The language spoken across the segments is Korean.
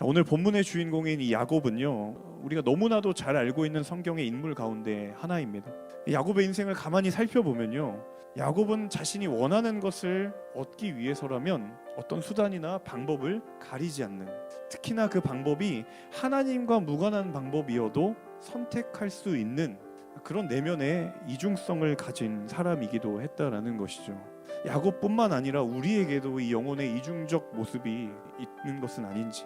자, 오늘 본문의 주인공인 이 야곱은요, 우리가 너무나도 잘 알고 있는 성경의 인물 가운데 하나입니다. 이 야곱의 인생을 가만히 살펴보면요, 야곱은 자신이 원하는 것을 얻기 위해서라면 어떤 수단이나 방법을 가리지 않는, 특히나 그 방법이 하나님과 무관한 방법이어도 선택할 수 있는 그런 내면의 이중성을 가진 사람이기도 했다라는 것이죠. 야곱뿐만 아니라 우리에게도 이 영혼의 이중적 모습이 있는 것은 아닌지,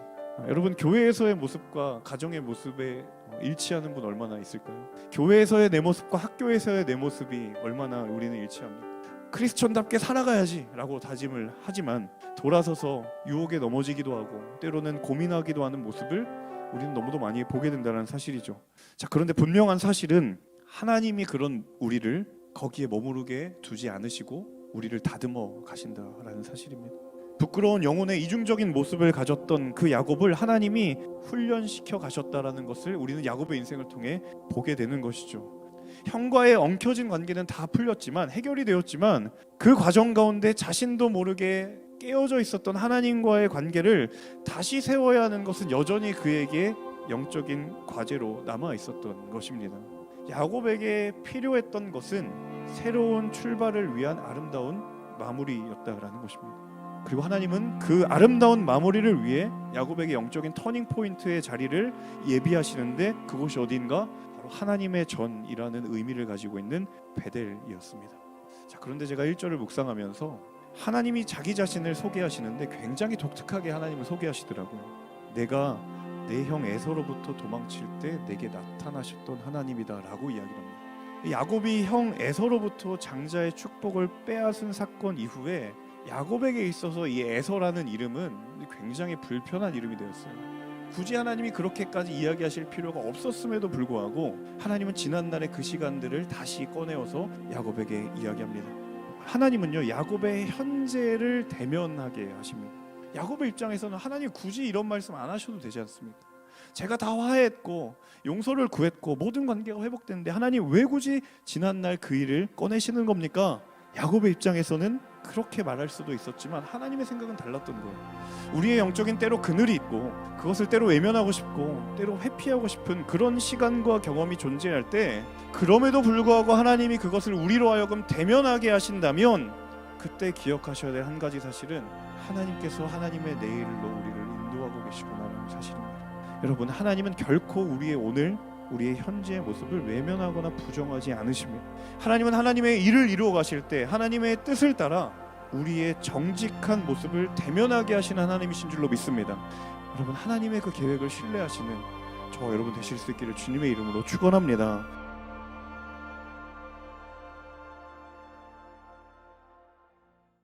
여러분, 교회에서의 모습과 가정의 모습에 일치하는 분 얼마나 있을까요? 교회에서의 내 모습과 학교에서의 내 모습이 얼마나 우리는 일치합니까? 크리스천답게 살아가야지 라고 다짐을 하지만 돌아서서 유혹에 넘어지기도 하고 때로는 고민하기도 하는 모습을 우리는 너무도 많이 보게 된다는 사실이죠. 자, 그런데 분명한 사실은 하나님이 그런 우리를 거기에 머무르게 두지 않으시고 우리를 다듬어 가신다라는 사실입니다. 부끄러운 영혼의 이중적인 모습을 가졌던 그 야곱을 하나님이 훈련시켜 가셨다라는 것을 우리는 야곱의 인생을 통해 보게 되는 것이죠. 형과의 엉켜진 관계는 다 풀렸지만, 해결이 되었지만, 그 과정 가운데 자신도 모르게 깨어져 있었던 하나님과의 관계를 다시 세워야 하는 것은 여전히 그에게 영적인 과제로 남아 있었던 것입니다. 야곱에게 필요했던 것은 새로운 출발을 위한 아름다운 마무리였다라는 것입니다. 그리고 하나님은 그 아름다운 마무리를 위해 야곱에게 영적인 터닝 포인트의 자리를 예비하시는데, 그곳이 어디인가? 바로 하나님의 전이라는 의미를 가지고 있는 베델이었습니다. 자, 그런데 제가 1절을 묵상하면서 하나님이 자기 자신을 소개하시는데 굉장히 독특하게 하나님을 소개하시더라고요. 내가 내 형 에서로부터 도망칠 때 내게 나타나셨던 하나님이다 라고 이야기를 합니다. 야곱이 형 에서로부터 장자의 축복을 빼앗은 사건 이후에 야곱에게 있어서 이 에서라는 이름은 굉장히 불편한 이름이 되었어요. 굳이 하나님이 그렇게까지 이야기하실 필요가 없었음에도 불구하고 하나님은 지난날의 그 시간들을 다시 꺼내어서 야곱에게 이야기합니다. 하나님은요, 야곱의 현재를 대면하게 하십니다. 야곱의 입장에서는 하나님 굳이 이런 말씀 안 하셔도 되지 않습니까? 제가 다 화해했고 용서를 구했고 모든 관계가 회복됐는데 하나님 왜 굳이 지난날 그 일을 꺼내시는 겁니까? 야곱의 입장에서는 그렇게 말할 수도 있었지만 하나님의 생각은 달랐던 거예요. 우리의 영적인 때로 그늘이 있고 그것을 때로 외면하고 싶고 때로 회피하고 싶은 그런 시간과 경험이 존재할 때, 그럼에도 불구하고 하나님이 그것을 우리로 하여금 대면하게 하신다면 그때 기억하셔야 될 한 가지 사실은 하나님께서 하나님의 내일로 우리를 인도하고 계시구나라는 사실입니다. 여러분, 하나님은 결코 우리의 오늘, 우리의 현재의 모습을 외면하거나 부정하지 않으십니다. 하나님은 하나님의 일을 이루어 가실 때 하나님의 뜻을 따라 우리의 정직한 모습을 대면하게 하시는 하나님이신 줄로 믿습니다. 여러분, 하나님의 그 계획을 신뢰하시는 저 여러분 되실 수 있기를 주님의 이름으로 축원합니다.